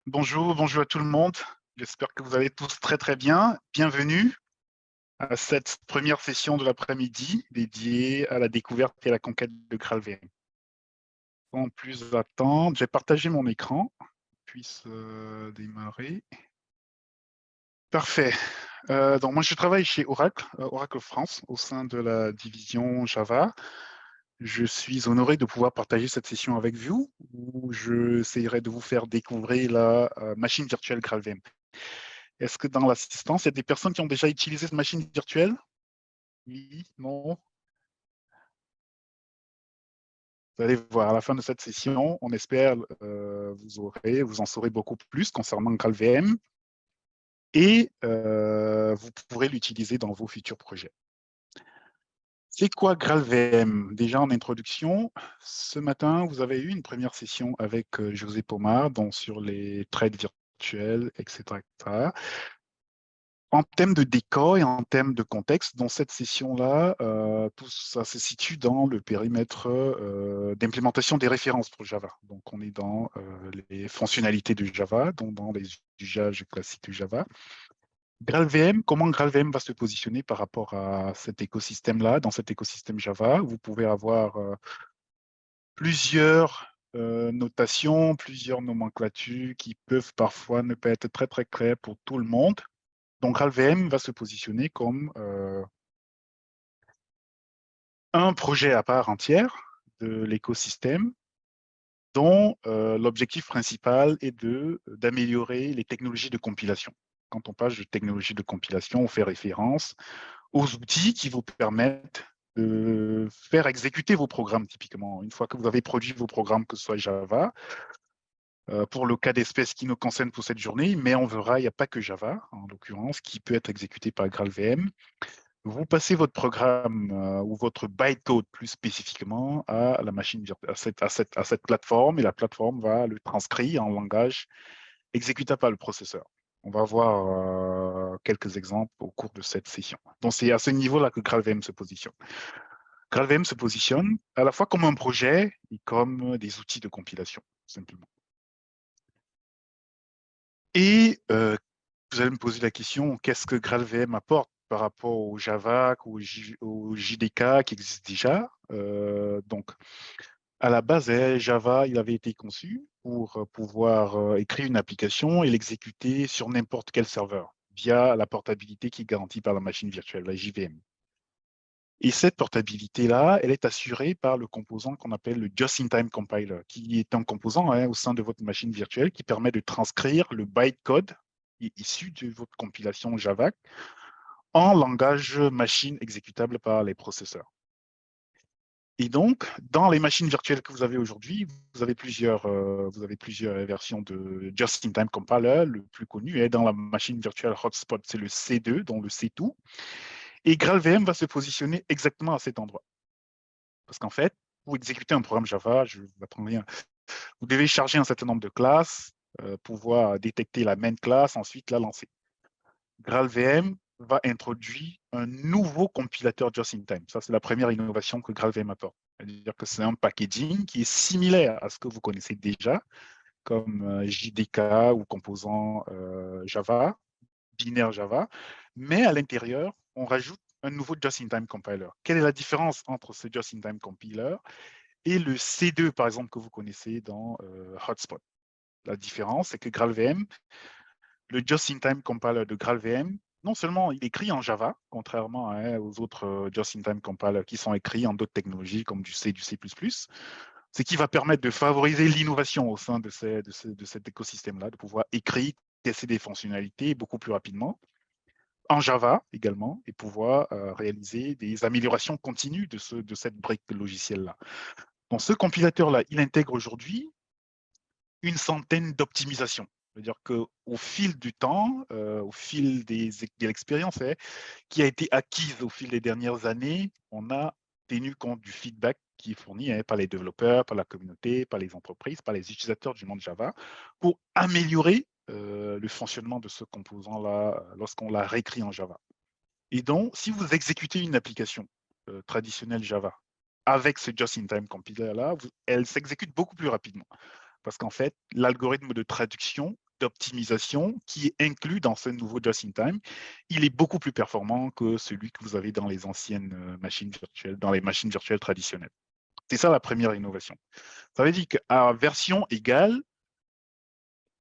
Bonjour, bonjour à tout le monde. J'espère que vous allez tous très très bien. Bienvenue à cette première session de l'après-midi dédiée à la découverte et à la conquête de GraalVM. Sans plus attendre, j'ai partagé mon écran. Puisse démarrer. Parfait. Donc moi je travaille chez Oracle, Oracle France, au sein de la division Java. Je suis honoré de pouvoir partager cette session avec vous, où j'essaierai de vous faire découvrir la machine virtuelle GraalVM. Est-ce que dans l'assistance, il y a des personnes qui ont déjà utilisé cette machine virtuelle? Oui, non? Vous allez voir, à la fin de cette session, on espère vous en saurez beaucoup plus concernant GraalVM et vous pourrez l'utiliser dans vos futurs projets. C'est quoi GraalVM? Déjà en introduction, ce matin, vous avez eu une première session avec José Pomar sur les trades virtuels, etc., etc. En termes de décor et en termes de contexte, dans cette session-là, tout ça se situe dans le périmètre d'implémentation des références pour Java. Donc, on est dans les fonctionnalités de Java, donc dans les usages classiques de Java. GraalVM, comment GraalVM va se positionner par rapport à cet écosystème-là, dans cet écosystème Java? Vous pouvez avoir plusieurs notations, plusieurs nomenclatures qui peuvent parfois ne pas être très, très claires pour tout le monde. Donc, GraalVM va se positionner comme un projet à part entière de l'écosystème dont l'objectif principal est d'améliorer les technologies de compilation. Quand on parle de technologies de compilation, on fait référence aux outils qui vous permettent de faire exécuter vos programmes typiquement. Une fois que vous avez produit vos programmes, que ce soit Java, pour le cas d'espèce qui nous concerne pour cette journée, mais on verra, il n'y a pas que Java, en l'occurrence, qui peut être exécuté par GraalVM. Vous passez votre programme ou votre bytecode plus spécifiquement à la machine à cette plateforme et la plateforme va le transcrire en langage exécutable par le processeur. On va voir quelques exemples au cours de cette session. Donc, c'est à ce niveau-là que GraalVM se positionne. GraalVM se positionne à la fois comme un projet et comme des outils de compilation, simplement. Et vous allez me poser la question, qu'est-ce que GraalVM apporte par rapport au Java ou au JDK qui existe déjà? Donc, à la base, Java, il avait été conçu pour pouvoir écrire une application et l'exécuter sur n'importe quel serveur via la portabilité qui est garantie par la machine virtuelle, la JVM. Et cette portabilité-là, elle est assurée par le composant qu'on appelle le Just-in-Time Compiler, qui est un composant au sein de votre machine virtuelle qui permet de transcrire le bytecode issu de votre compilation Java en langage machine exécutable par les processeurs. Et donc, dans les machines virtuelles que vous avez aujourd'hui, vous avez plusieurs versions de Just-in-Time Compiler. Le plus connu est dans la machine virtuelle Hotspot, c'est le C2, dont le C2. Et GraalVM va se positionner exactement à cet endroit. Parce qu'en fait, pour exécuter un programme Java, je ne vous apprends rien. Vous devez charger un certain nombre de classes, pouvoir détecter la main class, ensuite la lancer. GraalVM va introduire un nouveau compilateur just-in-time. Ça, c'est la première innovation que GraalVM apporte. C'est-à-dire que c'est un packaging qui est similaire à ce que vous connaissez déjà, comme JDK ou composant Java, binaire Java, mais à l'intérieur, on rajoute un nouveau just-in-time compiler. Quelle est la différence entre ce just-in-time compiler et le C2, par exemple, que vous connaissez dans Hotspot? La différence, c'est que GraalVM, le just-in-time compiler de GraalVM, non seulement il écrit en Java, contrairement aux autres just-in-time compilers qui sont écrits en d'autres technologies comme du C, du C++, ce qui va permettre de favoriser l'innovation au sein de cet écosystème-là, de pouvoir écrire, tester des fonctionnalités beaucoup plus rapidement, en Java également, et pouvoir réaliser des améliorations continues de cette brique logicielle-là. Donc, ce compilateur-là, il intègre aujourd'hui une centaine d'optimisations. C'est-à-dire qu'au fil du temps, au fil de l'expérience qui a été acquise au fil des dernières années, on a tenu compte du feedback qui est fourni par les développeurs, par la communauté, par les entreprises, par les utilisateurs du monde Java, pour améliorer le fonctionnement de ce composant-là lorsqu'on l'a réécrit en Java. Et donc, si vous exécutez une application traditionnelle Java avec ce just-in-time compiler-là, elle s'exécute beaucoup plus rapidement. Parce qu'en fait, l'algorithme de traduction d'optimisation qui est inclus dans ce nouveau Just-in-Time. Il est beaucoup plus performant que celui que vous avez dans les anciennes machines virtuelles, dans les machines virtuelles traditionnelles. C'est ça la première innovation. Ça veut dire qu'à version égale,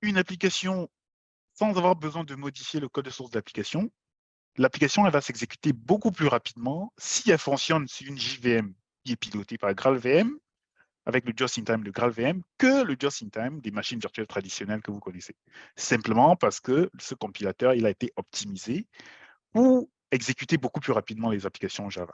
une application, sans avoir besoin de modifier le code de source d'application, l'application elle va s'exécuter beaucoup plus rapidement si elle fonctionne sur une JVM qui est pilotée par GraalVM, avec le just-in-time de GraalVM, que le just-in-time des machines virtuelles traditionnelles que vous connaissez. Simplement parce que ce compilateur il a été optimisé pour exécuter beaucoup plus rapidement les applications Java.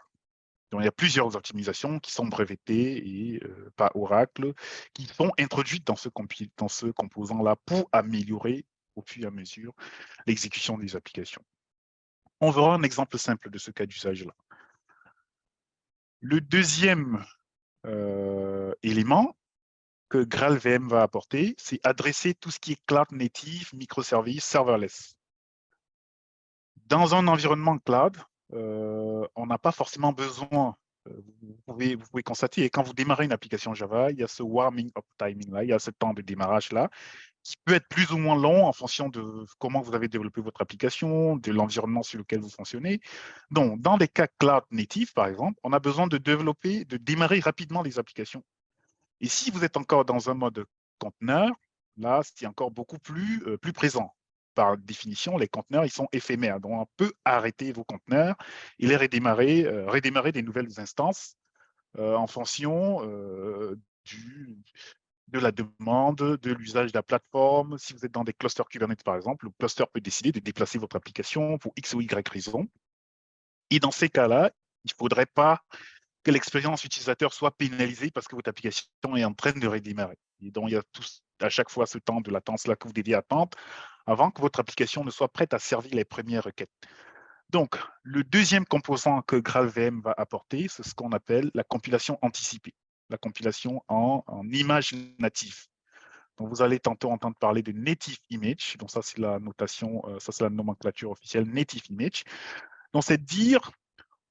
Donc, il y a plusieurs optimisations qui sont brevetées et, par Oracle, qui sont introduites dans ce composant-là pour améliorer au fur et à mesure l'exécution des applications. On verra un exemple simple de ce cas d'usage-là. Le deuxième élément que GraalVM va apporter, c'est adresser tout ce qui est cloud native, microservices, serverless. Dans un environnement cloud, on n'a pas forcément besoin, vous pouvez constater, et quand vous démarrez une application Java, il y a ce warming up timing là, il y a ce temps de démarrage là, qui peut être plus ou moins long en fonction de comment vous avez développé votre application, de l'environnement sur lequel vous fonctionnez. Donc, dans des cas cloud native, par exemple, on a besoin de démarrer rapidement les applications. Et si vous êtes encore dans un mode conteneur, là, c'est encore beaucoup plus présent. Par définition, les conteneurs, ils sont éphémères. Donc, on peut arrêter vos conteneurs et les redémarrer des nouvelles instances en fonction de la demande, de l'usage de la plateforme. Si vous êtes dans des clusters Kubernetes, par exemple, le cluster peut décider de déplacer votre application pour X ou Y raison. Et dans ces cas-là, il ne faudrait pas que l'expérience utilisateur soit pénalisée parce que votre application est en train de redémarrer. Et donc, il y a à chaque fois ce temps de latence-là que vous deviez attendre avant que votre application ne soit prête à servir les premières requêtes. Donc, le deuxième composant que GraalVM va apporter, c'est ce qu'on appelle la compilation anticipée, la compilation en image native. Donc, vous allez tantôt entendre parler de native image. Donc, ça, c'est la notation, ça, c'est la nomenclature officielle native image. Donc, c'est dire,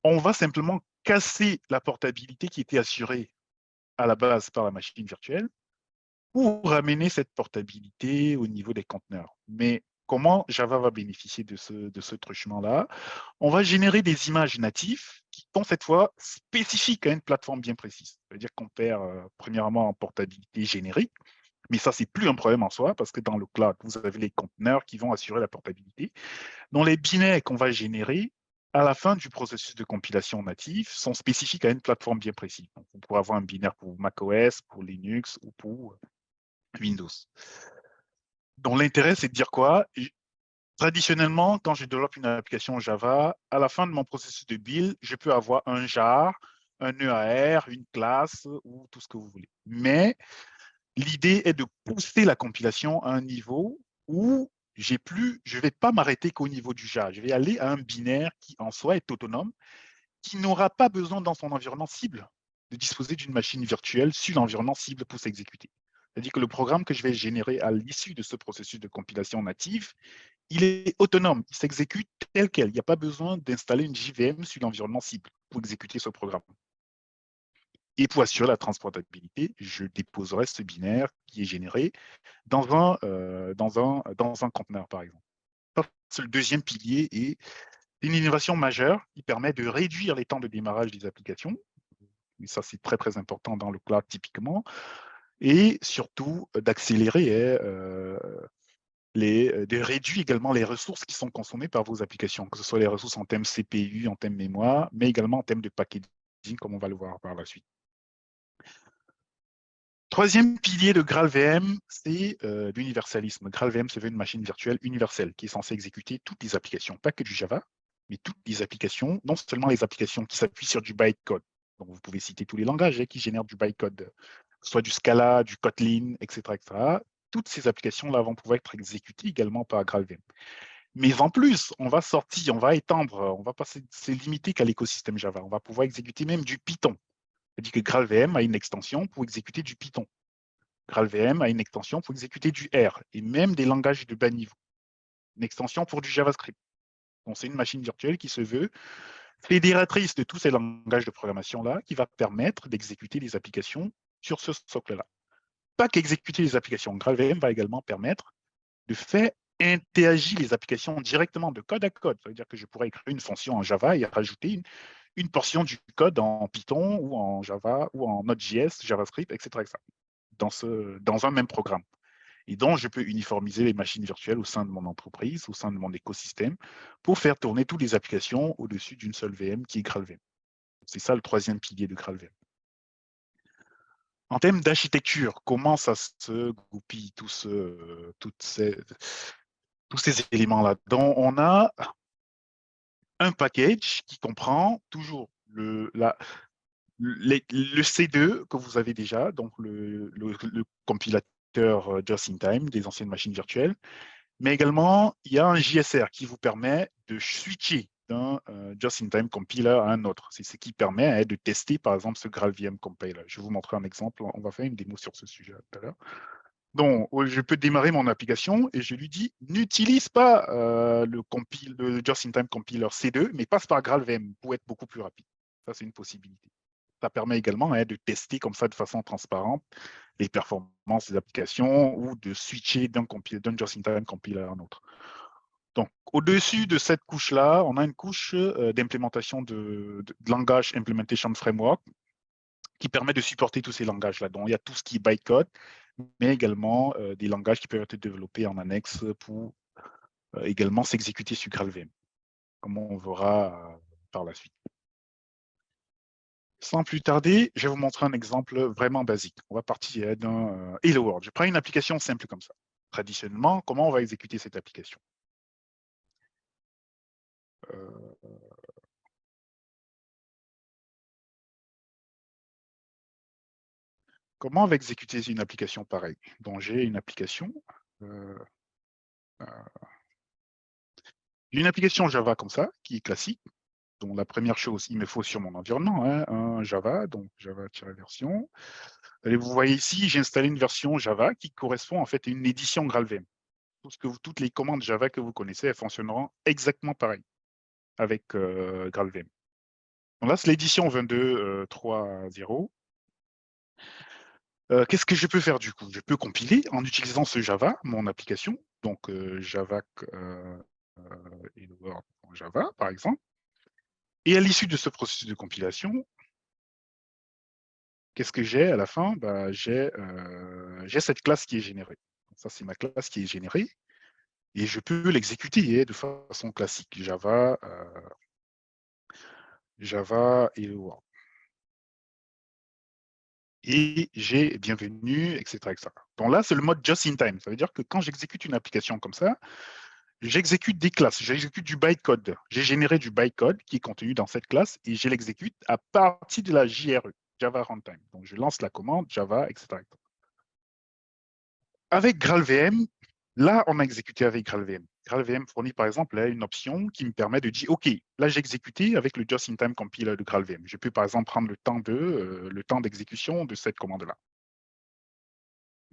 on va simplement casser la portabilité qui était assurée à la base par la machine virtuelle pour ramener cette portabilité au niveau des conteneurs. Mais comment Java va bénéficier de ce truchement-là? On va générer des images natives qui sont cette fois spécifiques à une plateforme bien précise. Ça veut dire qu'on perd premièrement en portabilité générique, mais ça, c'est plus un problème en soi parce que dans le cloud, vous avez les conteneurs qui vont assurer la portabilité. Donc, les binaires qu'on va générer à la fin du processus de compilation natif sont spécifiques à une plateforme bien précise. Donc, vous pourrez avoir un binaire pour macOS, pour Linux ou pour Windows. Donc, l'intérêt, c'est de dire quoi? Traditionnellement, quand je développe une application Java, à la fin de mon processus de build, je peux avoir un jar, un EAR, une classe ou tout ce que vous voulez. Mais l'idée est de pousser la compilation à un niveau où je ne vais pas m'arrêter qu'au niveau du jar. Je vais aller à un binaire qui en soi est autonome, qui n'aura pas besoin dans son environnement cible de disposer d'une machine virtuelle sur l'environnement cible pour s'exécuter. C'est-à-dire que le programme que je vais générer à l'issue de ce processus de compilation native, il est autonome, il s'exécute tel quel. Il n'y a pas besoin d'installer une JVM sur l'environnement cible pour exécuter ce programme. Et pour assurer la transportabilité, je déposerai ce binaire qui est généré dans un conteneur, par exemple. C'est le deuxième pilier et une innovation majeure qui permet de réduire les temps de démarrage des applications. Et ça, c'est très, très important dans le cloud typiquement. Et surtout, d'accélérer de réduire également les ressources qui sont consommées par vos applications, que ce soit les ressources en termes CPU, en termes mémoire, mais également en termes de packaging, comme on va le voir par la suite. Troisième pilier de GraalVM, c'est l'universalisme. GraalVM, c'est une machine virtuelle universelle qui est censée exécuter toutes les applications, pas que du Java, mais toutes les applications, non seulement les applications qui s'appuient sur du bytecode. Donc, vous pouvez citer tous les langages qui génèrent du bytecode, soit du Scala, du Kotlin, etc. etc. Toutes ces applications-là vont pouvoir être exécutées également par GraalVM. Mais en plus, on va sortir, on va étendre, on va pas se limiter qu'à l'écosystème Java. On va pouvoir exécuter même du Python. C'est-à-dire que GraalVM a une extension pour exécuter du Python. GraalVM a une extension pour exécuter du R et même des langages de bas niveau. Une extension pour du JavaScript. Donc, c'est une machine virtuelle qui se veut fédératrice de tous ces langages de programmation-là, qui va permettre d'exécuter les applications sur ce socle-là. Pas qu'exécuter les applications. GraalVM va également permettre de faire interagir les applications directement de code à code. Ça veut dire que je pourrais écrire une fonction en Java et rajouter une portion du code en Python ou en Java ou en Node.js, JavaScript, etc. dans un même programme. Et donc, je peux uniformiser les machines virtuelles au sein de mon entreprise, au sein de mon écosystème, pour faire tourner toutes les applications au-dessus d'une seule VM qui est GraalVM. C'est ça le troisième pilier de GraalVM. En termes d'architecture, comment ça se goupille tous ces éléments-là? Donc, on a un package qui comprend toujours le C2 que vous avez déjà, donc le compilateur Just in Time des anciennes machines virtuelles, mais également, il y a un JSR qui vous permet de switcher d'un Just in Time compiler à un autre. C'est ce qui permet de tester, par exemple, ce GraalVM compiler. Je vais vous montrer un exemple. On va faire une démo sur ce sujet tout à l'heure. Donc, je peux démarrer mon application et je lui dis n'utilise pas le Just-in-Time compiler C2, mais passe par GraalVM pour être beaucoup plus rapide. Ça, c'est une possibilité. Ça permet également de tester comme ça de façon transparente les performances des applications ou de switcher d'un Just-in-Time compiler à un autre. Donc, au-dessus de cette couche-là, on a une couche d'implémentation de langage Implementation Framework qui permet de supporter tous ces langages-là. Donc, il y a tout ce qui est bytecode, mais également des langages qui peuvent être développés en annexe pour également s'exécuter sur GraalVM, comme on verra par la suite. Sans plus tarder, je vais vous montrer un exemple vraiment basique. On va partir d'un Hello World. Je prends une application simple comme ça. Traditionnellement, comment on va exécuter cette application? Comment on va exécuter une application pareille? Donc, j'ai une application Java comme ça, qui est classique. Donc, la première chose, il me faut sur mon environnement un Java, donc Java-version. Et vous voyez ici, j'ai installé une version Java qui correspond en fait à une édition GraalVM. Toutes les commandes Java que vous connaissez, elles fonctionneront exactement pareil avec GraalVM. Donc là, c'est l'édition 22.3.0. Qu'est-ce que je peux faire du coup? Je peux compiler en utilisant ce Java, mon application, donc Java Java, par exemple. Et à l'issue de ce processus de compilation, qu'est-ce que j'ai à la fin? J'ai cette classe qui est générée. Ça, c'est ma classe qui est générée. Et je peux l'exécuter de façon classique. Java Hello. Et j'ai bienvenue, etc. Donc là, c'est le mode just in time. Ça veut dire que quand j'exécute une application comme ça, j'exécute des classes, j'exécute du bytecode. J'ai généré du bytecode qui est contenu dans cette classe et je l'exécute à partir de la JRE, Java Runtime. Donc je lance la commande Java, etc. Avec GraalVM, là, on a exécuté avec GraalVM. GraalVM fournit par exemple là, une option qui me permet de dire OK, là j'ai exécuté avec le Just-in-Time compiler de GraalVM. Je peux par exemple prendre le temps d'exécution de cette commande-là.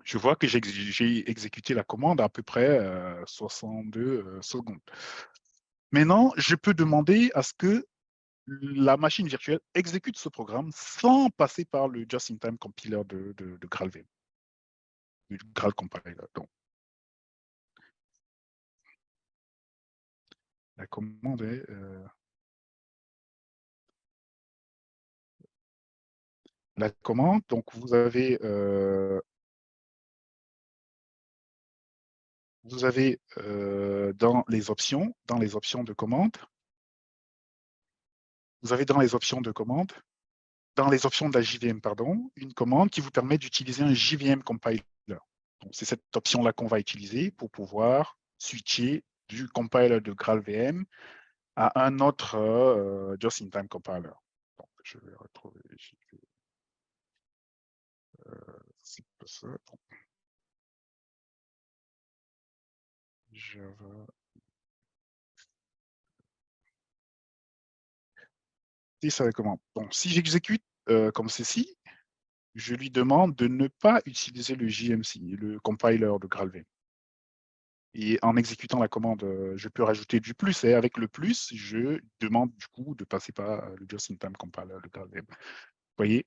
Je vois que j'ai exécuté la commande à peu près 62 secondes. Maintenant, je peux demander à ce que la machine virtuelle exécute ce programme sans passer par le Just-in-Time compiler de GraalVM, du Graal compiler. Donc, la commande est la commande. Donc, vous avez dans les options de commande, vous avez dans les options de commande, dans les options de la JVM, pardon, une commande qui vous permet d'utiliser un JVM compiler. C'est cette option-là qu'on va utiliser pour pouvoir switcher du compiler de GraalVM à un autre just-in-time compiler. Donc, je vais retrouver c'est pas ça. Java. Et ça va comment? Donc, si j'exécute comme ceci, je lui demande de ne pas utiliser le JMC, le compiler de GraalVM. Et en exécutant la commande, je peux rajouter du plus. Et avec le plus, je demande du coup de passer par le just-in-time compiler de GraalVM. Vous voyez,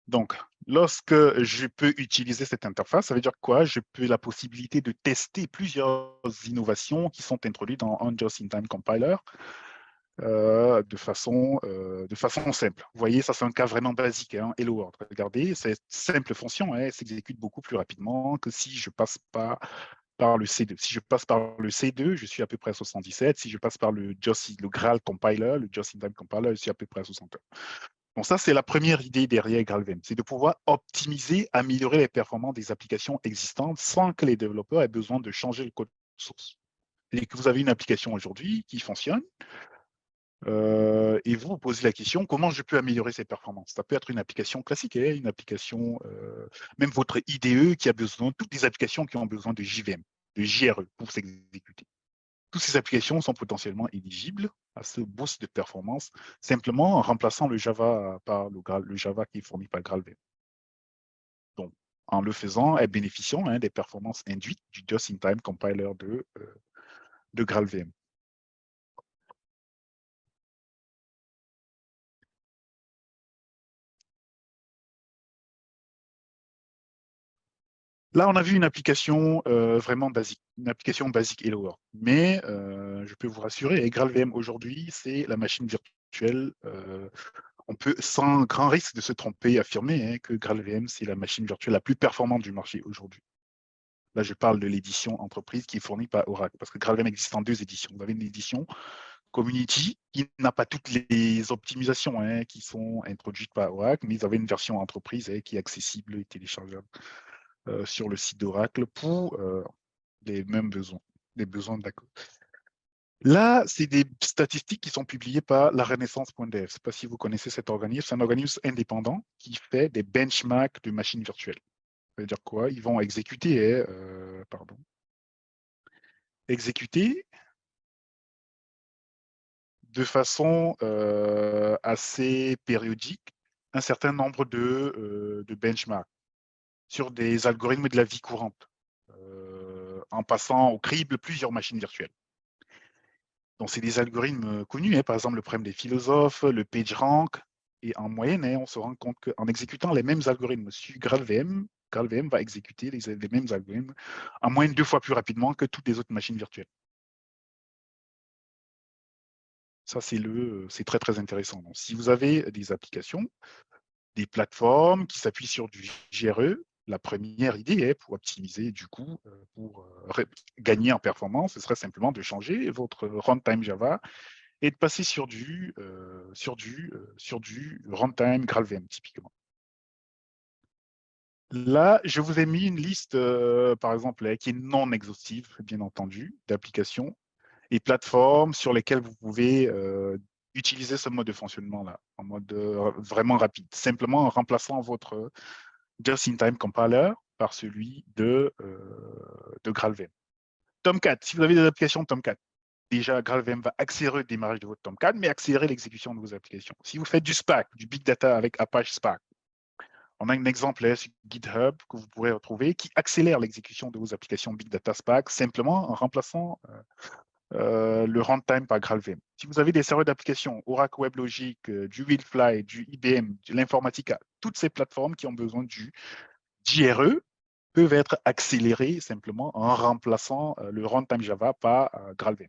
Donc, lorsque je peux utiliser cette interface, ça veut dire quoi? Je peux la possibilité de tester plusieurs innovations qui sont introduites dans un Just-in-Time Compiler de façon simple. Vous voyez, ça c'est un cas vraiment basique, hein, Hello World. Regardez, cette simple fonction, hein, elle s'exécute beaucoup plus rapidement que si je passe par le C2. Si je passe par le C2, je suis à peu près à 77. Si je passe par le Graal compiler, le Just-in-Time compiler, je suis à peu près à 61. Donc ça, c'est la première idée derrière GraalVM, c'est de pouvoir optimiser, améliorer les performances des applications existantes sans que les développeurs aient besoin de changer le code source. Et que vous avez une application aujourd'hui qui fonctionne, et vous vous posez la question, comment je peux améliorer ces performances? Ça peut être une application classique, hein, une application, même votre IDE qui a besoin, toutes les applications qui ont besoin de JVM, de JRE pour s'exécuter. Toutes ces applications sont potentiellement éligibles à ce boost de performance simplement en remplaçant le Java par le Java qui est fourni par GraalVM. Donc, en le faisant, et bénéficiant, hein, des performances induites du Just-in-Time compiler de GraalVM. Là, on a vu une application vraiment basique, une application basique Hello World. Mais je peux vous rassurer, GraalVM aujourd'hui, c'est la machine virtuelle. On peut, sans grand risque de se tromper, affirmer, hein, que GraalVM, c'est la machine virtuelle la plus performante du marché aujourd'hui. Là, je parle de l'édition entreprise qui est fournie par Oracle, parce que GraalVM existe en deux éditions. Vous avez une édition Community qui n'a pas toutes les optimisations, hein, qui sont introduites par Oracle, mais vous avez une version entreprise, hein, qui est accessible et téléchargeable sur le site d'Oracle pour les mêmes besoins, les besoins d'accord. Là, c'est des statistiques qui sont publiées par la Renaissance.dev. Je ne sais pas si vous connaissez cet organisme. C'est un organisme indépendant qui fait des benchmarks de machines virtuelles. Ça veut dire quoi? Ils vont exécuter, exécuter de façon assez périodique un certain nombre de benchmarks sur des algorithmes de la vie courante, en passant au crible plusieurs machines virtuelles. Donc, c'est des algorithmes connus, hein, par exemple le problème des philosophes, le PageRank, et en moyenne, hein, on se rend compte qu'en exécutant les mêmes algorithmes sur GraalVM, GraalVM va exécuter les mêmes algorithmes en moyenne 2 fois plus rapidement que toutes les autres machines virtuelles. Ça, c'est très, très intéressant. Donc, si vous avez des applications, des plateformes qui s'appuient sur du GRE, la première idée est pour optimiser du coup, pour gagner en performance, ce serait simplement de changer votre runtime Java et de passer sur du runtime GraalVM typiquement. Là, je vous ai mis une liste, par exemple, qui est non exhaustive, bien entendu, d'applications et plateformes sur lesquelles vous pouvez utiliser ce mode de fonctionnement-là, en mode vraiment rapide, simplement en remplaçant votre Just-in-Time Compiler par celui de GraalVM. Tomcat, si vous avez des applications Tomcat, déjà GraalVM va accélérer le démarrage de votre Tomcat, mais accélérer l'exécution de vos applications. Si vous faites du Spark, du Big Data avec Apache Spark, on a un exemple sur GitHub que vous pourrez retrouver qui accélère l'exécution de vos applications Big Data Spark simplement en remplaçant le runtime par GraalVM. Si vous avez des serveurs d'applications, Oracle WebLogic, du Wildfly, du IBM, de l'Informatica, toutes ces plateformes qui ont besoin du JRE peuvent être accélérées simplement en remplaçant le runtime Java par GraalVM.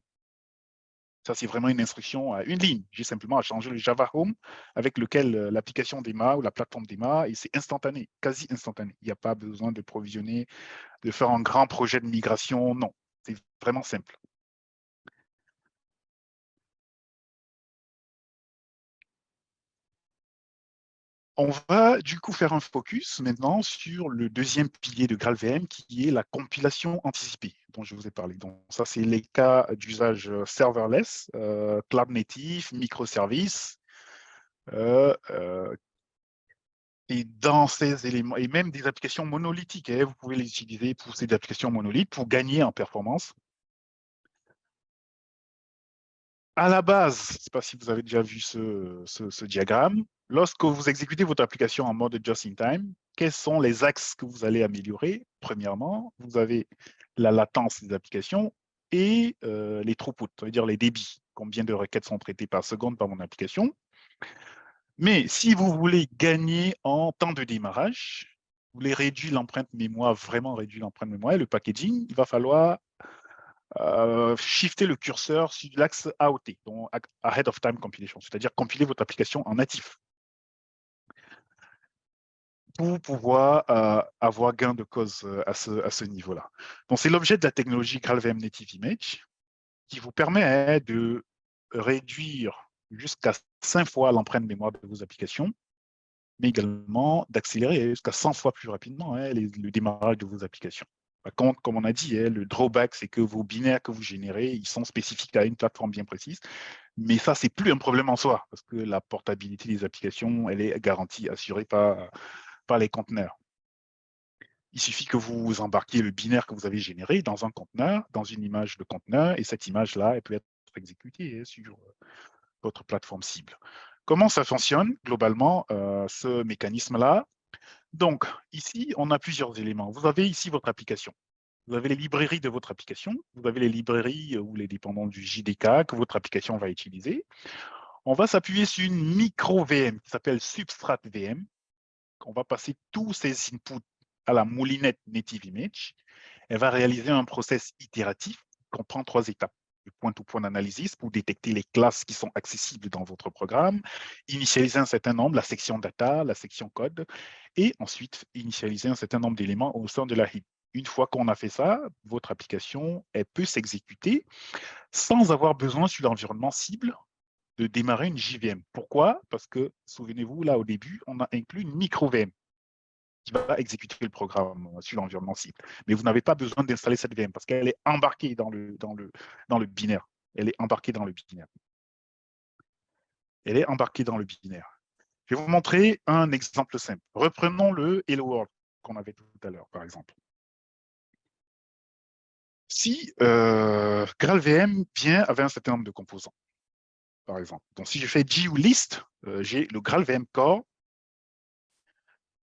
Ça, c'est vraiment une instruction à une ligne. J'ai simplement à changer le Java Home avec lequel l'application démarre ou la plateforme démarre et c'est instantané, quasi instantané. Il n'y a pas besoin de provisionner, de faire un grand projet de migration. Non, c'est vraiment simple. On va du coup faire un focus maintenant sur le deuxième pilier de GraalVM qui est la compilation anticipée dont je vous ai parlé. Donc ça, c'est les cas d'usage serverless, cloud native, microservices. Et dans ces éléments, et même des applications monolithiques, hein, vous pouvez les utiliser pour ces applications monolithes pour gagner en performance. À la base, je ne sais pas si vous avez déjà vu ce diagramme, lorsque vous exécutez votre application en mode just-in-time, quels sont les axes que vous allez améliorer? Premièrement, vous avez la latence des applications et les throughput, ça veut dire les débits, combien de requêtes sont traitées par seconde par mon application. Mais si vous voulez gagner en temps de démarrage, vous voulez réduire l'empreinte mémoire, vraiment réduire l'empreinte mémoire, le packaging, il va falloir shifter le curseur sur l'axe AOT, donc Ahead of Time Compilation, c'est-à-dire compiler votre application en natif pour pouvoir avoir gain de cause à ce niveau-là. Donc, c'est l'objet de la technologie GraalVM Native Image qui vous permet de réduire jusqu'à 5 fois l'empreinte mémoire de vos applications, mais également d'accélérer jusqu'à 100 fois plus rapidement le démarrage de vos applications. Par contre, comme on a dit, le drawback, c'est que vos binaires que vous générez, ils sont spécifiques à une plateforme bien précise. Mais ça, c'est plus un problème en soi, parce que la portabilité des applications, elle est garantie, assurée par les conteneurs. Il suffit que vous embarquiez le binaire que vous avez généré dans un conteneur, dans une image de conteneur, et cette image-là, elle peut être exécutée sur votre plateforme cible. Comment ça fonctionne globalement, ce mécanisme-là? Donc, ici, on a plusieurs éléments. Vous avez ici votre application. Vous avez les librairies de votre application. Vous avez les librairies ou les dépendants du JDK que votre application va utiliser. On va s'appuyer sur une micro-VM qui s'appelle Substrate VM. On va passer tous ces inputs à la moulinette Native Image. Elle va réaliser un process itératif qui comprend 3 étapes. Le point-to-point d'analyse pour détecter les classes qui sont accessibles dans votre programme, initialiser un certain nombre, la section data, la section code, et ensuite initialiser un certain nombre d'éléments au sein de la heap. Une fois qu'on a fait ça, votre application elle peut s'exécuter sans avoir besoin sur l'environnement cible de démarrer une JVM. Pourquoi? Parce que, souvenez-vous, là au début, on a inclus une micro-VM qui va exécuter le programme sur l'environnement cible. Mais vous n'avez pas besoin d'installer cette VM parce qu'elle est embarquée dans le binaire. Elle est embarquée dans le binaire. Elle est embarquée dans le binaire. Je vais vous montrer un exemple simple. Reprenons le Hello World qu'on avait tout à l'heure, par exemple. Si GraalVM vient avec un certain nombre de composants, par exemple. Donc, si je fais GU list, j'ai le GraalVM Core.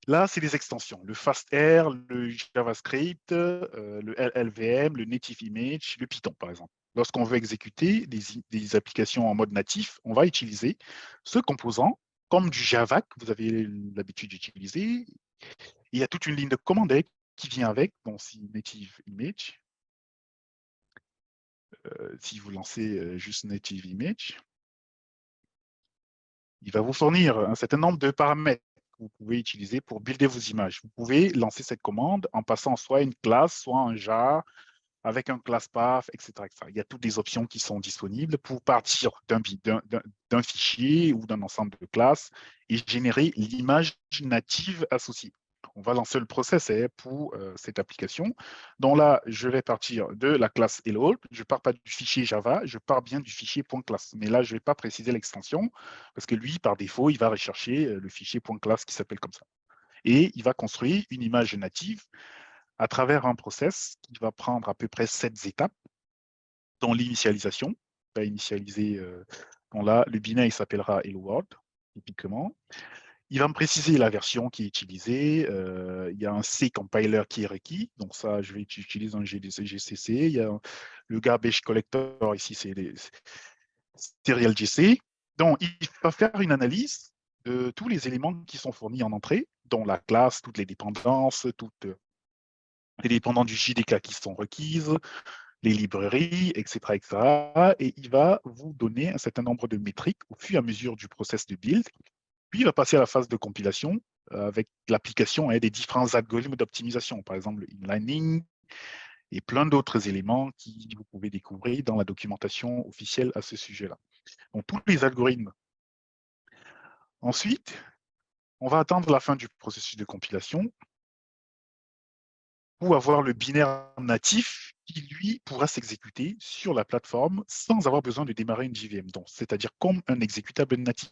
Là, c'est des extensions. Le FastR, le JavaScript, le LLVM, le Native Image, le Python, par exemple. Lorsqu'on veut exécuter des applications en mode natif, on va utiliser ce composant comme du Java que vous avez l'habitude d'utiliser. Il y a toute une ligne de commande qui vient avec, donc si Native Image, si vous lancez juste Native Image, il va vous fournir un certain nombre de paramètres que vous pouvez utiliser pour builder vos images. Vous pouvez lancer cette commande en passant soit une classe, soit un jar, avec un class path, etc., etc. Il y a toutes les options qui sont disponibles pour partir d'un fichier ou d'un ensemble de classes et générer l'image native associée. On va lancer le process pour cette application. Donc là, je vais partir de la classe hello. Je ne pars pas du fichier Java, je pars bien du fichier .class. Mais là, je ne vais pas préciser l'extension parce que lui, par défaut, il va rechercher le fichier .class qui s'appelle comme ça. Et il va construire une image native à travers un process qui va prendre à peu près 7 étapes, dont l'initialisation. Il va initialiser, là, le binaire, il s'appellera Hello World, typiquement. Il va me préciser la version qui est utilisée. Il y a un C compiler qui est requis. Donc ça, je vais utiliser un GCC. Il y a le garbage collector ici, c'est Serial GC. Donc, il va faire une analyse de tous les éléments qui sont fournis en entrée, dont la classe, toutes les dépendances, toutes les dépendants du JDK qui sont requises, les librairies, etc., etc. Et il va vous donner un certain nombre de métriques au fur et à mesure du process de build. Puis, il va passer à la phase de compilation avec l'application des différents algorithmes d'optimisation, par exemple le inlining et plein d'autres éléments que vous pouvez découvrir dans la documentation officielle à ce sujet-là. Donc, tous les algorithmes. Ensuite, on va attendre la fin du processus de compilation pour avoir le binaire natif qui, lui, pourra s'exécuter sur la plateforme sans avoir besoin de démarrer une JVM. Donc, c'est-à-dire comme un exécutable natif,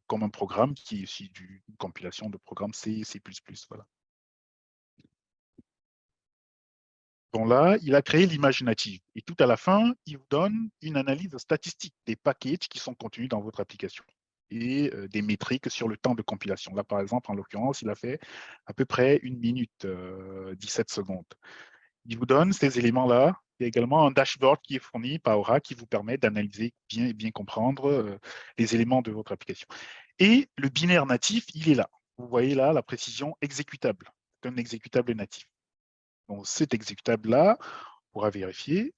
comme un programme qui est issu d'une compilation de programme C, C++. Voilà. Donc là, il a créé l'image native. Et tout à la fin, il vous donne une analyse statistique des packages qui sont contenus dans votre application et des métriques sur le temps de compilation. Là, par exemple, en l'occurrence, il a fait à peu près 1 minute 17 secondes. Il vous donne ces éléments-là. Il y a également un dashboard qui est fourni par Aura qui vous permet d'analyser bien et bien comprendre les éléments de votre application. Et le binaire natif, il est là. Vous voyez là la précision exécutable. C'est un exécutable natif. Donc cet exécutable-là, on pourra vérifier,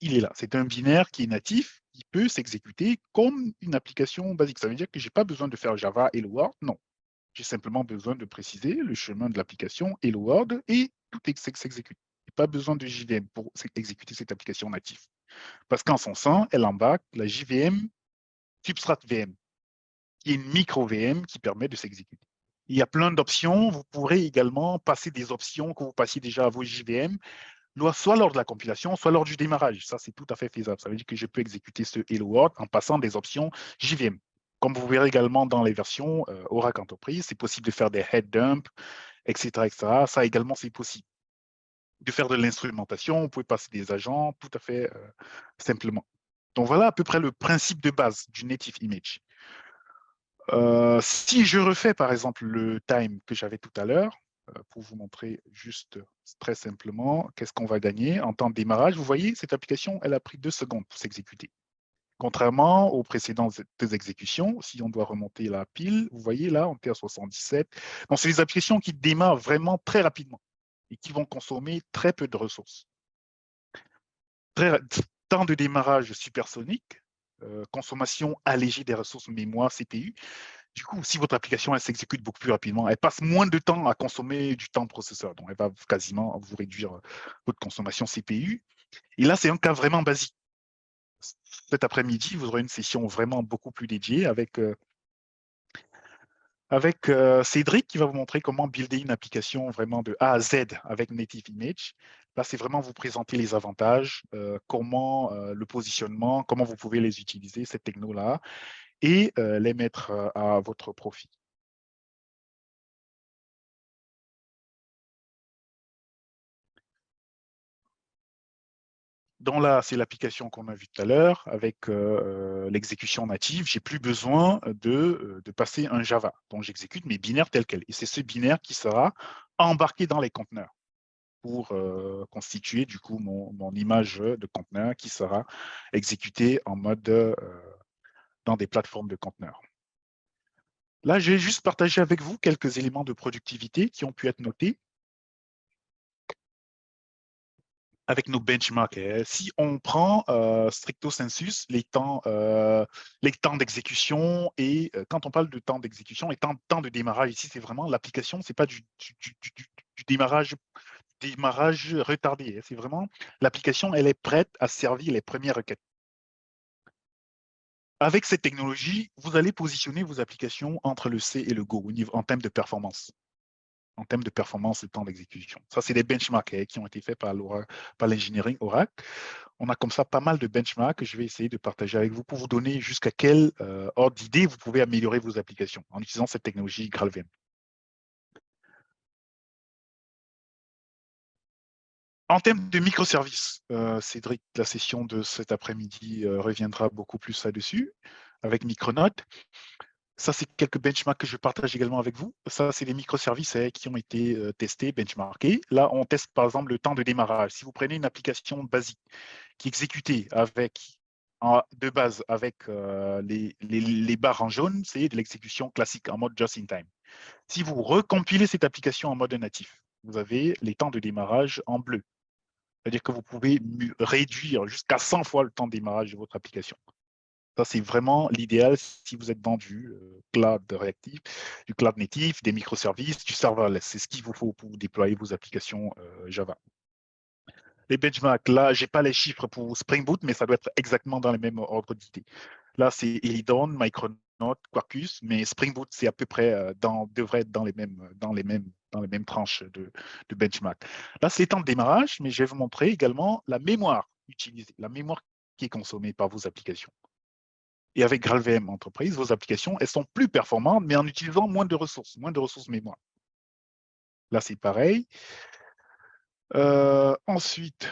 il est là. C'est un binaire qui est natif, qui peut s'exécuter comme une application basique. Ça veut dire que je n'ai pas besoin de faire Java Hello World, non. J'ai simplement besoin de préciser le chemin de l'application Hello World et tout s'exécute. Je n'ai pas besoin de JVM pour exécuter cette application native. Parce qu'en son sein, elle embarque la JVM Substrate VM, qui est une micro-VM qui permet de s'exécuter. Il y a plein d'options. Vous pourrez également passer des options que vous passiez déjà à vos JVM, soit lors de la compilation, soit lors du démarrage. Ça, c'est tout à fait faisable. Ça veut dire que je peux exécuter ce Hello World en passant des options JVM. Comme vous verrez également dans les versions Oracle Enterprise, c'est possible de faire des head dump, etc., etc. Ça également, c'est possible. De faire de l'instrumentation, vous pouvez passer des agents tout à fait simplement. Donc voilà à peu près le principe de base du native image. Si je refais par exemple le time que j'avais tout à l'heure, pour vous montrer juste très simplement qu'est-ce qu'on va gagner en temps de démarrage, vous voyez, cette application, elle a pris 2 secondes pour s'exécuter. Contrairement aux précédentes exécutions, si on doit remonter la pile, vous voyez là, on est à 77. Donc, c'est des applications qui démarrent vraiment très rapidement et qui vont consommer très peu de ressources. Temps de démarrage supersonique, consommation allégée des ressources mémoire, CPU. Du coup, si votre application elle s'exécute beaucoup plus rapidement, elle passe moins de temps à consommer du temps de processeur. Donc, elle va quasiment vous réduire votre consommation CPU. Et là, c'est un cas vraiment basique. Cet après-midi, vous aurez une session vraiment beaucoup plus dédiée avec Cédric qui va vous montrer comment builder une application vraiment de A à Z avec Native Image. Là, c'est vraiment vous présenter les avantages, comment le positionnement, comment vous pouvez les utiliser, cette techno-là, et les mettre à votre profit. Donc là, c'est l'application qu'on a vue tout à l'heure avec l'exécution native. J'ai plus besoin de passer un Java. Donc, j'exécute mes binaires tels quels. Et c'est ce binaire qui sera embarqué dans les conteneurs pour constituer du coup mon image de conteneur qui sera exécutée en mode dans des plateformes de conteneurs. Là, j'ai juste partagé avec vous quelques éléments de productivité qui ont pu être notés avec nos benchmarks. Si on prend stricto sensus les temps d'exécution et quand on parle de temps d'exécution et temps de démarrage, ici, c'est vraiment l'application, c'est pas du démarrage retardé. C'est vraiment l'application, elle est prête à servir les premières requêtes. Avec cette technologie, vous allez positionner vos applications entre le C et le Go en termes de performance. En termes de performance et temps d'exécution. Ça, c'est des benchmarks qui ont été faits par l'engineering Oracle. On a comme ça pas mal de benchmarks que je vais essayer de partager avec vous pour vous donner jusqu'à quel ordre d'idée vous pouvez améliorer vos applications en utilisant cette technologie GraalVM. En termes de microservices, Cédric, la session de cet après-midi reviendra beaucoup plus là-dessus avec Micronaut. Ça, c'est quelques benchmarks que je partage également avec vous. Ça, c'est les microservices qui ont été testés, benchmarkés. Là, on teste par exemple le temps de démarrage. Si vous prenez une application basique qui est exécutée de base avec les barres en jaune, c'est de l'exécution classique en mode just-in-time. Si vous recompilez cette application en mode natif, vous avez les temps de démarrage en bleu. C'est-à-dire que vous pouvez réduire jusqu'à 100 fois le temps de démarrage de votre application. Ça, c'est vraiment l'idéal si vous êtes dans du cloud réactif, du cloud natif, des microservices, du serverless. C'est ce qu'il vous faut pour déployer vos applications Java. Les benchmarks, là, je n'ai pas les chiffres pour Spring Boot, mais ça doit être exactement dans les mêmes ordres d'idées. Là, c'est Elidon, Micronaut, Quarkus, mais Spring Boot, c'est à peu près devrait être dans les mêmes tranches de benchmark. Là, c'est les temps de démarrage, mais je vais vous montrer également la mémoire utilisée, la mémoire qui est consommée par vos applications. Et avec GraalVM Enterprise, vos applications, elles sont plus performantes, mais en utilisant moins de ressources mémoire. Là, c'est pareil. Ensuite,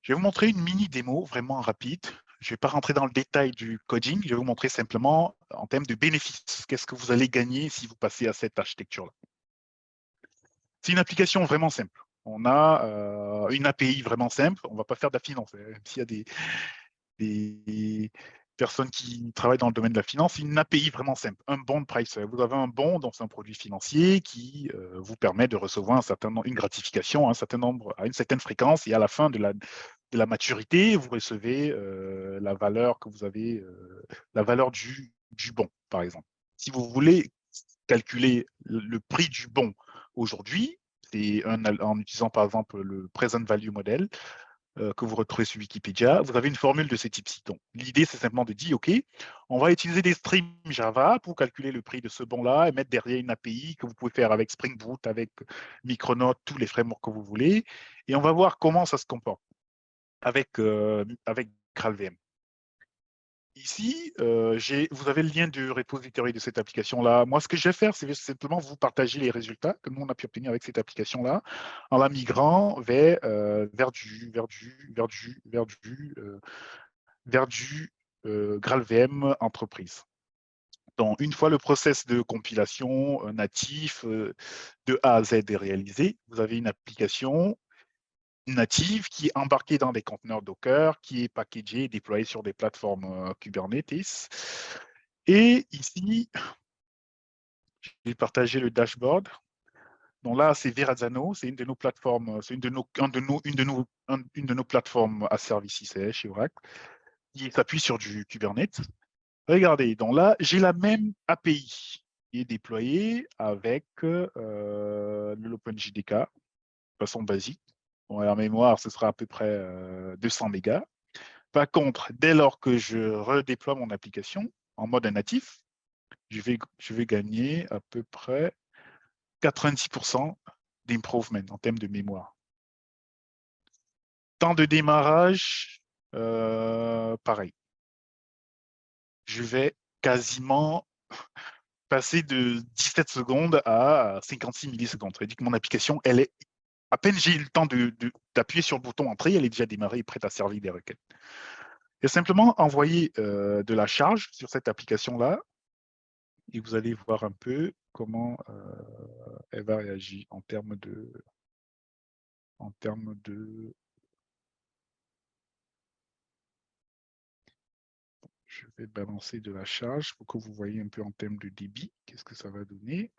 je vais vous montrer une mini démo vraiment rapide. Je ne vais pas rentrer dans le détail du coding. Je vais vous montrer simplement en termes de bénéfices. Qu'est-ce que vous allez gagner si vous passez à cette architecture-là? C'est une application vraiment simple. On a une API vraiment simple. On ne va pas faire de la finance, hein, même s'il y a des personnes qui travaillent dans le domaine de la finance, une API vraiment simple, un bond price. Vous avez un bond, donc c'est un produit financier qui vous permet de recevoir une gratification à une certaine fréquence, et à la fin de la maturité, vous recevez la valeur que vous avez, la valeur du bon, par exemple. Si vous voulez calculer le prix du bon aujourd'hui, c'est en utilisant par exemple le present value model, que vous retrouvez sur Wikipédia, vous avez une formule de ce type-ci. Donc, l'idée, c'est simplement de dire, OK, on va utiliser des streams Java pour calculer le prix de ce bon-là et mettre derrière une API que vous pouvez faire avec Spring Boot, avec Micronaut, tous les frameworks que vous voulez. Et on va voir comment ça se comporte avec GraalVM. Ici, vous avez le lien du repository de cette application-là. Moi, ce que je vais faire, c'est simplement vous partager les résultats que nous, on a pu obtenir avec cette application-là en la migrant vers du GraalVM entreprise. Donc, une fois le process de compilation natif de A à Z est réalisé, vous avez une application native qui est embarquée dans des conteneurs Docker, qui est packagée et déployée sur des plateformes Kubernetes. Et ici, je vais partager le dashboard. Donc là, c'est Verrazano, c'est une de nos plateformes, c'est une de nos plateformes à service ICS chez Oracle, qui s'appuie sur du Kubernetes. Regardez, donc là, j'ai la même API qui est déployée avec l'OpenJDK de façon basique. Bon, en mémoire, ce sera à peu près 200 mégas. Par contre, dès lors que je redéploie mon application en mode natif, je vais gagner à peu près 90% d'improvement en termes de mémoire. Temps de démarrage, pareil. Je vais quasiment passer de 17 secondes à 56 millisecondes. C'est-à-dire que mon application, elle est, à peine j'ai eu le temps d'appuyer sur le bouton entrée, elle est déjà démarrée et prête à servir des requêtes. Et simplement envoyer de la charge sur cette application-là et vous allez voir un peu comment elle va réagir en termes de je vais balancer de la charge pour que vous voyez un peu en termes de débit, qu'est-ce que ça va donner.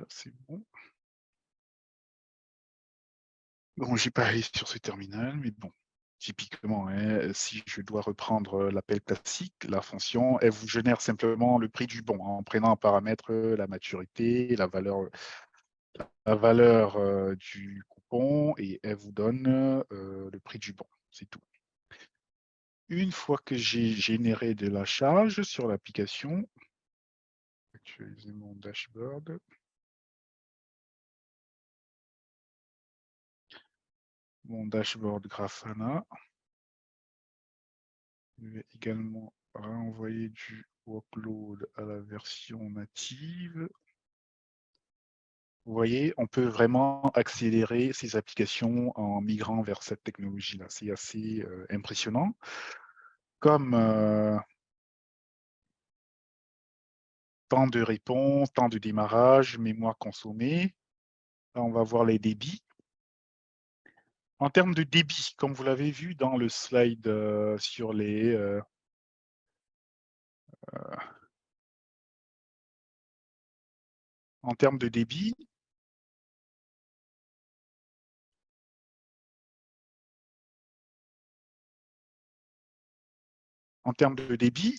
C'est bon. Bon, j'ai pas réussi sur ce terminal, mais bon, typiquement, hein, si je dois reprendre l'appel classique, la fonction, elle vous génère simplement le prix du bon en prenant en paramètre la maturité, la valeur du coupon, et elle vous donne le prix du bon. C'est tout. Une fois que j'ai généré de la charge sur l'application, actualiser mon dashboard. Mon dashboard Grafana. Je vais également renvoyer du workload à la version native. Vous voyez, on peut vraiment accélérer ces applications en migrant vers cette technologie-là. C'est assez impressionnant. Comme temps de réponse, temps de démarrage, mémoire consommée. Là, on va voir les débits. En termes de débit, comme vous l'avez vu dans le slide sur les... en termes de débit,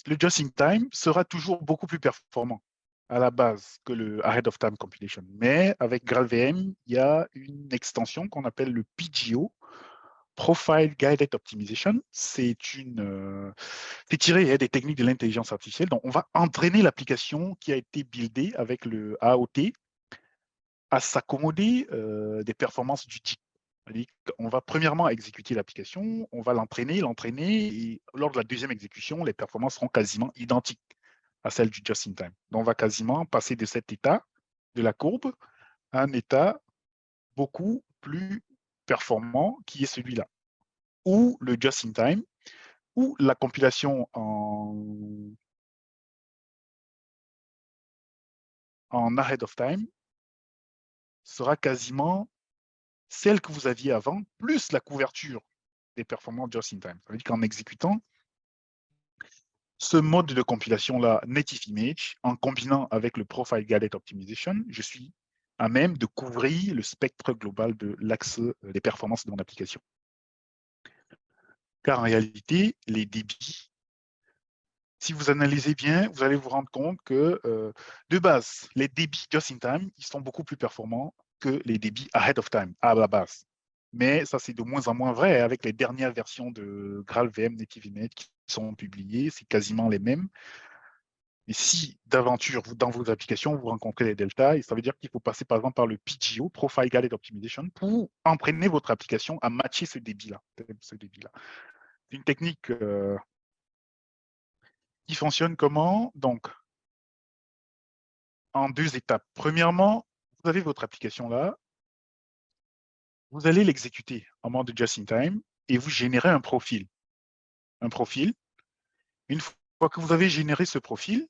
le just-in-time sera toujours beaucoup plus performant à la base que le ahead-of-time compilation. Mais avec GraalVM, il y a une extension qu'on appelle le PGO, Profile Guided Optimization. C'est tiré des techniques de l'intelligence artificielle. Donc, on va entraîner l'application qui a été buildée avec le AOT à s'accommoder des performances du DIC. On va premièrement exécuter l'application, on va l'entraîner, et lors de la deuxième exécution, les performances seront quasiment identiques à celle du just-in-time. Donc, on va quasiment passer de cet état de la courbe à un état beaucoup plus performant qui est celui-là, ou le just-in-time, ou la compilation en ahead of time sera quasiment celle que vous aviez avant, plus la couverture des performances just-in-time. Ça veut dire qu'en exécutant ce mode de compilation-là, Native Image, en combinant avec le Profile Guided Optimization, je suis à même de couvrir le spectre global de l'axe des performances de mon application. Car en réalité, les débits, si vous analysez bien, vous allez vous rendre compte que de base, les débits just-in-time, ils sont beaucoup plus performants que les débits ahead of time, à la base. Mais ça, c'est de moins en moins vrai avec les dernières versions de GraalVM Native Image qui sont publiées, c'est quasiment les mêmes. Et si d'aventure, dans vos applications, vous rencontrez les deltas, et ça veut dire qu'il faut passer par exemple par le PGO, Profile Guided Optimization, pour entraîner votre application à matcher ce débit-là. C'est une technique qui fonctionne comment? Donc, en deux étapes. Premièrement, vous avez votre application là, vous allez l'exécuter en mode just-in-time et vous générez un profil. Un profil. Une fois que vous avez généré ce profil,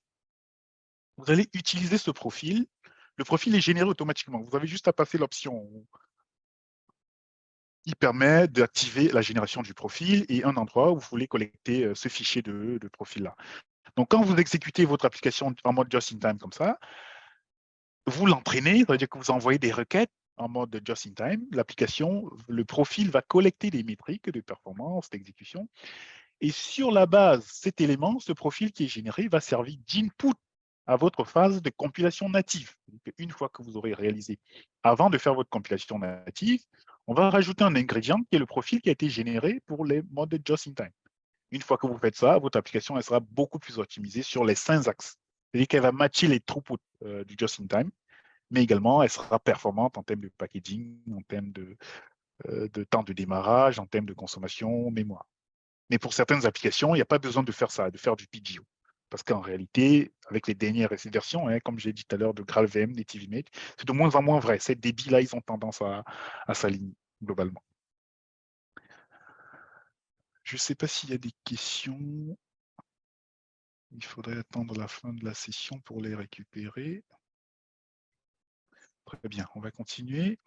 vous allez utiliser ce profil. Le profil est généré automatiquement. Vous avez juste à passer l'option qui permet d'activer la génération du profil et un endroit où vous voulez collecter ce fichier de profil-là. Donc, quand vous exécutez votre application en mode just-in-time comme ça, vous l'entraînez, ça veut dire que vous envoyez des requêtes en mode just-in-time. L'application, le profil va collecter des métriques de performance, d'exécution. Et sur la base de cet élément, ce profil qui est généré va servir d'input à votre phase de compilation native. Une fois que vous aurez réalisé, avant de faire votre compilation native, on va rajouter un ingrédient qui est le profil qui a été généré pour les modes just-in-time. Une fois que vous faites ça, votre application elle sera beaucoup plus optimisée sur les 5 axes. C'est-à-dire qu'elle va matcher les throughputs du just-in-time, mais également elle sera performante en termes de packaging, en termes de temps de démarrage, en termes de consommation, mémoire. Mais pour certaines applications, il n'y a pas besoin de faire ça, de faire du PGO. Parce qu'en réalité, avec les dernières versions, hein, comme j'ai dit tout à l'heure, de GraalVM, Native Image, c'est de moins en moins vrai. Ces débits-là, ils ont tendance à s'aligner globalement. Je ne sais pas s'il y a des questions. Il faudrait attendre la fin de la session pour les récupérer. Très bien, on va continuer.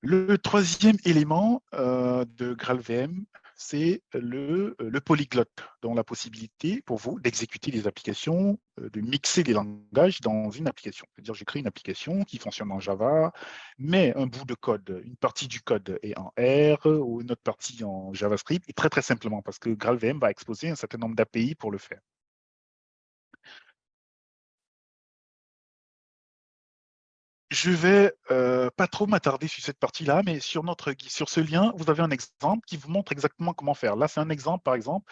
Le troisième élément de GraalVM, c'est le polyglotte, dont la possibilité pour vous d'exécuter des applications, de mixer des langages dans une application. C'est-à-dire, j'écris une application qui fonctionne en Java, mais un bout de code, une partie du code est en R ou une autre partie en JavaScript, et très très simplement, parce que GraalVM va exposer un certain nombre d'API pour le faire. Je vais pas trop m'attarder sur cette partie-là, mais sur ce lien, vous avez un exemple qui vous montre exactement comment faire. Là, c'est un exemple, par exemple,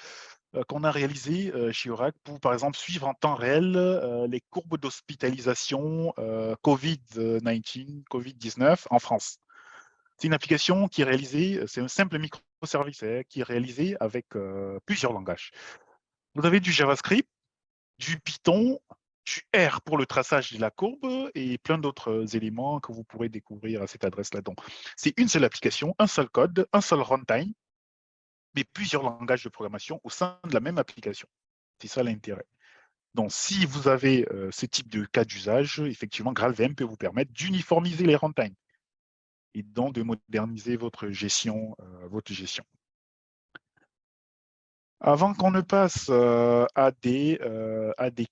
qu'on a réalisé chez Oracle pour, par exemple, suivre en temps réel les courbes d'hospitalisation COVID-19, COVID-19 en France. C'est une application qui est réalisée, c'est un simple microservice qui est réalisé avec plusieurs langages. Vous avez du JavaScript, du Python, du R pour le traçage de la courbe et plein d'autres éléments que vous pourrez découvrir à cette adresse-là. Donc, c'est une seule application, un seul code, un seul runtime, mais plusieurs langages de programmation au sein de la même application. C'est ça l'intérêt. Donc, si vous avez ce type de cas d'usage, effectivement, GraalVM peut vous permettre d'uniformiser les runtimes et donc de moderniser votre gestion. Avant qu'on ne passe à des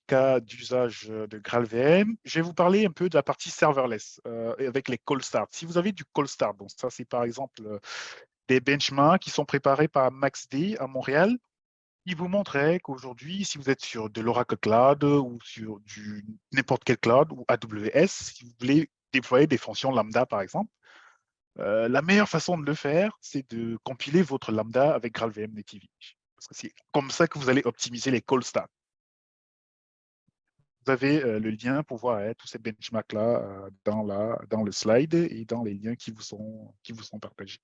cas d'usage de GraalVM, je vais vous parler un peu de la partie serverless avec les cold start. Si vous avez du cold start, donc ça c'est par exemple des benchmarks qui sont préparés par MaxD à Montréal, qui vous montraient qu'aujourd'hui, si vous êtes sur de l'Oracle Cloud ou sur du n'importe quel cloud ou AWS, si vous voulez déployer des fonctions lambda par exemple, la meilleure façon de le faire, c'est de compiler votre lambda avec GraalVM Native Image. Parce que c'est comme ça que vous allez optimiser les call stats. Vous avez le lien pour voir tous ces benchmarks-là dans le slide et dans les liens qui vous sont partagés.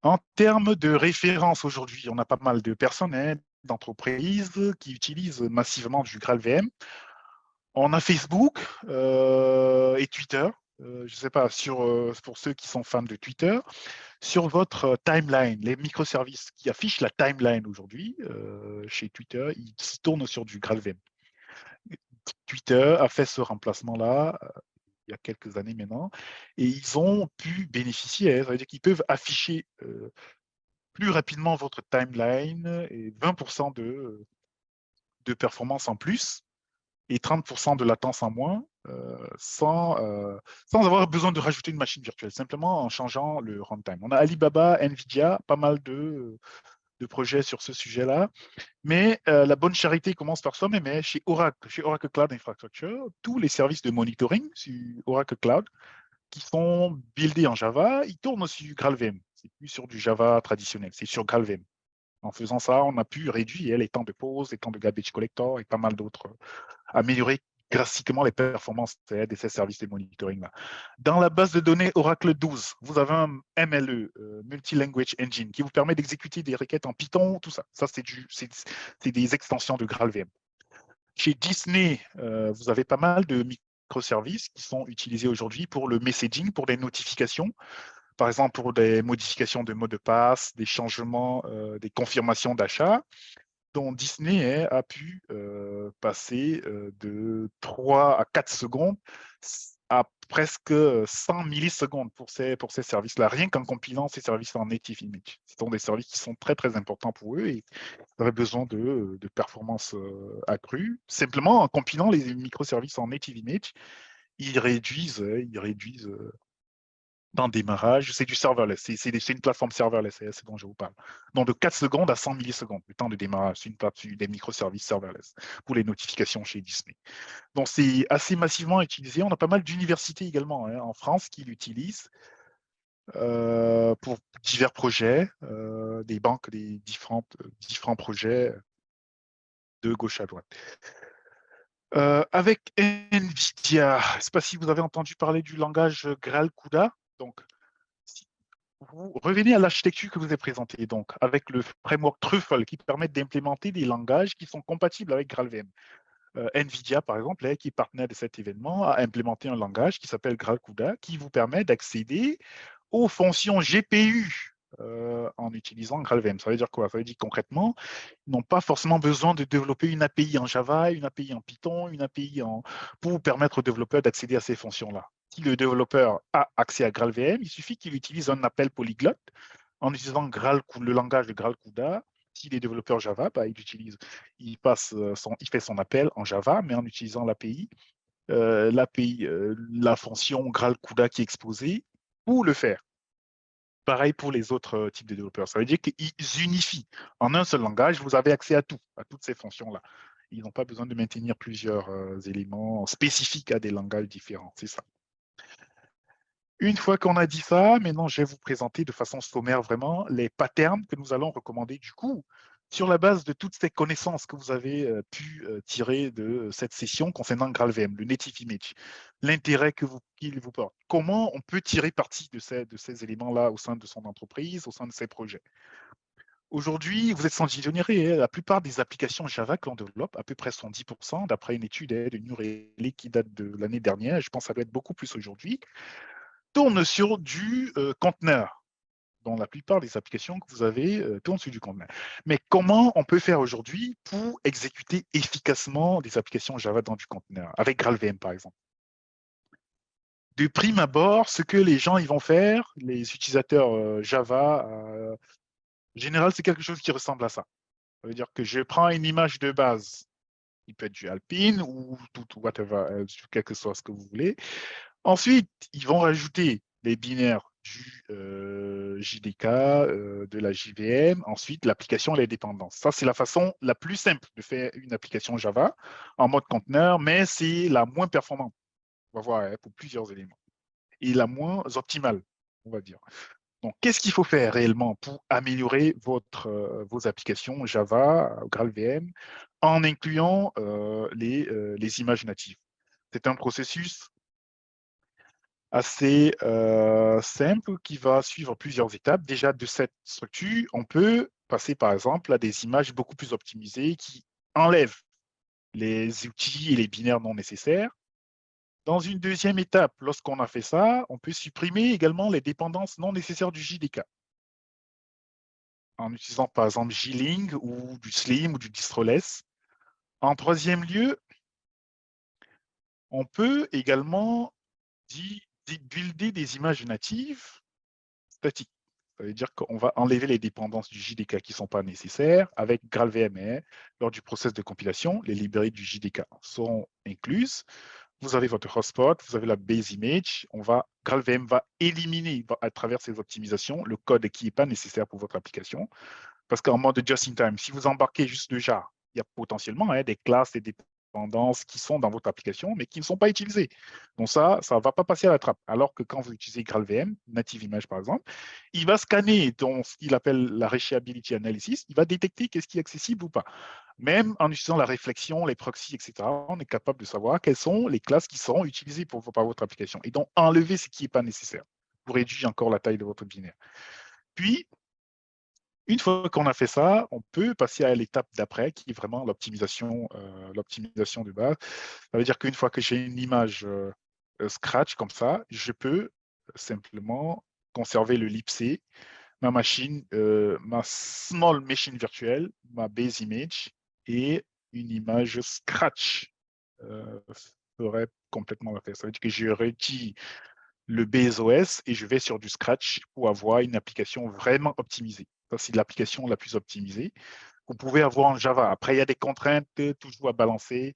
En termes de référence aujourd'hui, on a pas mal de personnes, hein, d'entreprises qui utilisent massivement du GraalVM. On a Facebook et Twitter. Je ne sais pas, pour ceux qui sont fans de Twitter, sur votre timeline, les microservices qui affichent la timeline aujourd'hui chez Twitter, ils tournent sur du GraalVM. Twitter a fait ce remplacement-là il y a quelques années maintenant, et ils ont pu bénéficier, ça veut dire qu'ils peuvent afficher plus rapidement votre timeline et 20% de performance en plus et 30% de latence en moins sans avoir besoin de rajouter une machine virtuelle, simplement en changeant le runtime. On a Alibaba, Nvidia, pas mal de projets sur ce sujet-là, mais la bonne charité commence par soi-même. Mais chez Oracle Cloud Infrastructure, tous les services de monitoring sur Oracle Cloud qui sont buildés en Java, ils tournent sur GraalVM. C'est plus sur du Java traditionnel, c'est sur GraalVM. En faisant ça, on a pu réduire les temps de pause, les temps de garbage collector et pas mal d'autres, améliorer drastiquement les performances de ces services de monitoring-là. Dans la base de données Oracle 12, vous avez un MLE, Multi-Language Engine, qui vous permet d'exécuter des requêtes en Python, tout ça. Ça, c'est des extensions de GraalVM. Chez Disney, vous avez pas mal de microservices qui sont utilisés aujourd'hui pour le messaging, pour des notifications, par exemple pour des modifications de mots de passe, des changements, des confirmations d'achat, dont Disney a pu passer de 3 à 4 secondes à presque 100 millisecondes pour ces services-là, rien qu'en compilant ces services en native image. Ce sont des services qui sont très, très importants pour eux et ils auraient besoin de performances accrues. Simplement, en compilant les microservices en native image, ils réduisent dans le démarrage, c'est du serverless, c'est une plateforme serverless, c'est ce dont je vous parle. Donc de 4 secondes à 100 millisecondes, le temps de démarrage, c'est une plateforme des microservices serverless pour les notifications chez Disney. Donc c'est assez massivement utilisé. On a pas mal d'universités également en France qui l'utilisent pour divers projets, des banques, des différents projets de gauche à droite. Avec NVIDIA, je ne sais pas si vous avez entendu parler du langage Graal CUDA. Donc, si vous revenez à l'architecture que vous avez présentée, donc avec le framework Truffle qui permet d'implémenter des langages qui sont compatibles avec GraalVM. NVIDIA, par exemple, qui est partenaire de cet événement, a implémenté un langage qui s'appelle GraalCUDA qui vous permet d'accéder aux fonctions GPU en utilisant GraalVM. Ça veut dire quoi? Ça veut dire concrètement, ils n'ont pas forcément besoin de développer une API en Java, une API en Python, une API pour permettre aux développeurs d'accéder à ces fonctions-là. Si le développeur a accès à GraalVM, il suffit qu'il utilise un appel polyglotte en utilisant le langage de GraalCUDA. Si les développeurs Java, il fait son appel en Java, mais en utilisant l'API, la fonction GraalCUDA qui est exposée pour le faire. Pareil pour les autres types de développeurs. Ça veut dire qu'ils unifient en un seul langage, vous avez accès à tout, à toutes ces fonctions-là. Ils n'ont pas besoin de maintenir plusieurs éléments spécifiques à des langages différents. C'est ça. Une fois qu'on a dit ça, maintenant, je vais vous présenter de façon sommaire vraiment les patterns que nous allons recommander du coup sur la base de toutes ces connaissances que vous avez pu tirer de cette session concernant GraalVM, le native image, l'intérêt qu'il vous porte. Comment on peut tirer parti de ces éléments-là au sein de son entreprise, au sein de ses projets. Aujourd'hui, vous êtes sans ignorer, la plupart des applications Java que l'on développe, à peu près 110%, d'après une étude de New Relic qui date de l'année dernière, je pense que ça doit être beaucoup plus aujourd'hui, tourne sur du conteneur. Dans la plupart des applications que vous avez tournent sur du conteneur. Mais comment on peut faire aujourd'hui pour exécuter efficacement des applications Java dans du conteneur, avec GraalVM par exemple? De prime abord, ce que les gens ils vont faire, les utilisateurs Java, en général, c'est quelque chose qui ressemble à ça. Ça veut dire que je prends une image de base, il peut être du Alpine ou tout whatever, quel que soit ce que vous voulez. Ensuite, ils vont rajouter les binaires du JDK, de la JVM, ensuite l'application et les dépendances. Ça, c'est la façon la plus simple de faire une application Java en mode conteneur, mais c'est la moins performante, on va voir, hein, pour plusieurs éléments, et la moins optimale, on va dire. Donc, qu'est-ce qu'il faut faire réellement pour améliorer vos applications Java, GraalVM, en incluant les images natives? C'est un processus assez simple qui va suivre plusieurs étapes. Déjà, de cette structure, on peut passer par exemple à des images beaucoup plus optimisées qui enlèvent les outils et les binaires non nécessaires. Dans une deuxième étape, lorsqu'on a fait ça, on peut supprimer également les dépendances non nécessaires du JDK en utilisant par exemple G-Link ou du Slim ou du Distroless. En troisième lieu, on peut également builder des images natives statiques. Ça veut dire qu'on va enlever les dépendances du JDK qui ne sont pas nécessaires avec GraalVM. Lors du process de compilation, les librairies du JDK seront incluses. Vous avez votre hotspot, vous avez la base image. GraalVM va éliminer à travers ces optimisations le code qui n'est pas nécessaire pour votre application. Parce qu'en mode just-in-time, si vous embarquez juste le jar, il y a potentiellement des classes et des dépendances qui sont dans votre application, mais qui ne sont pas utilisées. Donc ça ne va pas passer à la trappe. Alors que quand vous utilisez GraalVM, Native Image par exemple, il va scanner dans ce qu'il appelle la reachability analysis, il va détecter qu'est-ce qui est accessible ou pas. Même en utilisant la réflexion, les proxys, etc., on est capable de savoir quelles sont les classes qui seront utilisées par votre application. Et donc enlever ce qui n'est pas nécessaire pour réduire encore la taille de votre binaire. Puis, une fois qu'on a fait ça, on peut passer à l'étape d'après, qui est vraiment l'optimisation de base. Ça veut dire qu'une fois que j'ai une image Scratch comme ça, je peux simplement conserver le libc, ma machine, ma small machine virtuelle, ma base image et une image Scratch ferait complètement l'affaire. Ça veut dire que je retire le BSOS et je vais sur du Scratch pour avoir une application vraiment optimisée. Ça, c'est l'application la plus optimisée. Vous pouvez avoir en Java. Après, il y a des contraintes toujours à balancer,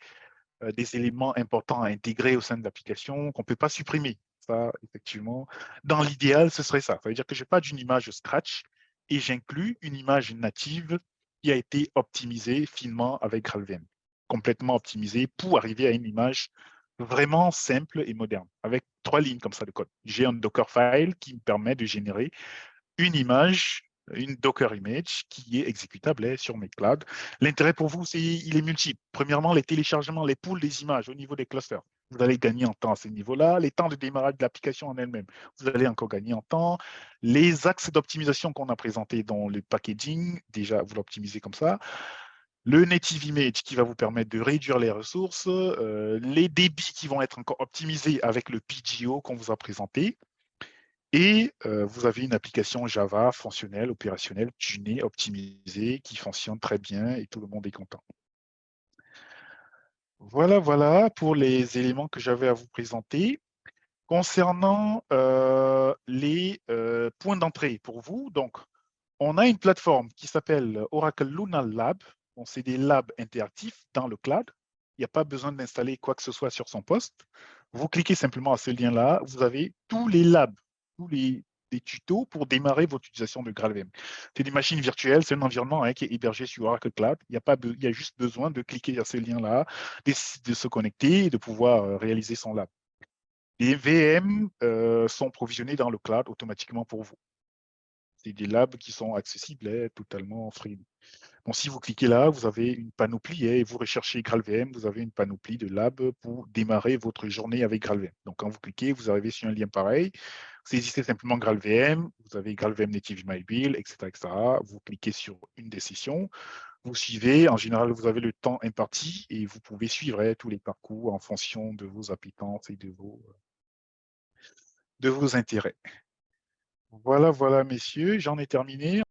des éléments importants à intégrer au sein de l'application qu'on ne peut pas supprimer. Ça, effectivement, dans l'idéal, ce serait ça. Ça veut dire que je n'ai pas d'une image Scratch et j'inclus une image native qui a été optimisée finement avec GraalVM, complètement optimisée pour arriver à une image vraiment simple et moderne, avec 3 lignes comme ça de code. J'ai un Dockerfile qui me permet de générer une image, une Docker image qui est exécutable sur mes clouds. L'intérêt pour vous, il est multiple. Premièrement, les téléchargements, les pools des images au niveau des clusters. Vous allez gagner en temps à ce niveau-là. Les temps de démarrage de l'application en elle-même, vous allez encore gagner en temps. Les axes d'optimisation qu'on a présentés dans le packaging, déjà, vous l'optimisez comme ça. Le native image qui va vous permettre de réduire les ressources, les débits qui vont être encore optimisés avec le PGO qu'on vous a présenté. Et vous avez une application Java fonctionnelle, opérationnelle, tunée, optimisée, qui fonctionne très bien et tout le monde est content. Voilà, voilà pour les éléments que j'avais à vous présenter. Concernant les points d'entrée pour vous, donc, on a une plateforme qui s'appelle Oracle Luna Lab. Bon, c'est des labs interactifs dans le cloud. Il n'y a pas besoin d'installer quoi que ce soit sur son poste. Vous cliquez simplement à ce lien-là. Vous avez tous les labs, tous les tutos pour démarrer votre utilisation de GraalVM. C'est des machines virtuelles, c'est un environnement qui est hébergé sur Oracle Cloud. Il y a juste besoin de cliquer à ce lien-là, de se connecter et de pouvoir réaliser son lab. Les VM sont provisionnés dans le cloud automatiquement pour vous. C'est des labs qui sont accessibles totalement free. Bon, si vous cliquez là, vous avez une panoplie et vous recherchez GraalVM, vous avez une panoplie de labs pour démarrer votre journée avec GraalVM. Donc, quand vous cliquez, vous arrivez sur un lien pareil. Vous saisissez simplement GraalVM, vous avez GraalVM Native Build, etc., etc. Vous cliquez sur une des sessions, vous suivez. En général, vous avez le temps imparti et vous pouvez suivre tous les parcours en fonction de vos appétences et de vos intérêts. Voilà, voilà, messieurs, j'en ai terminé.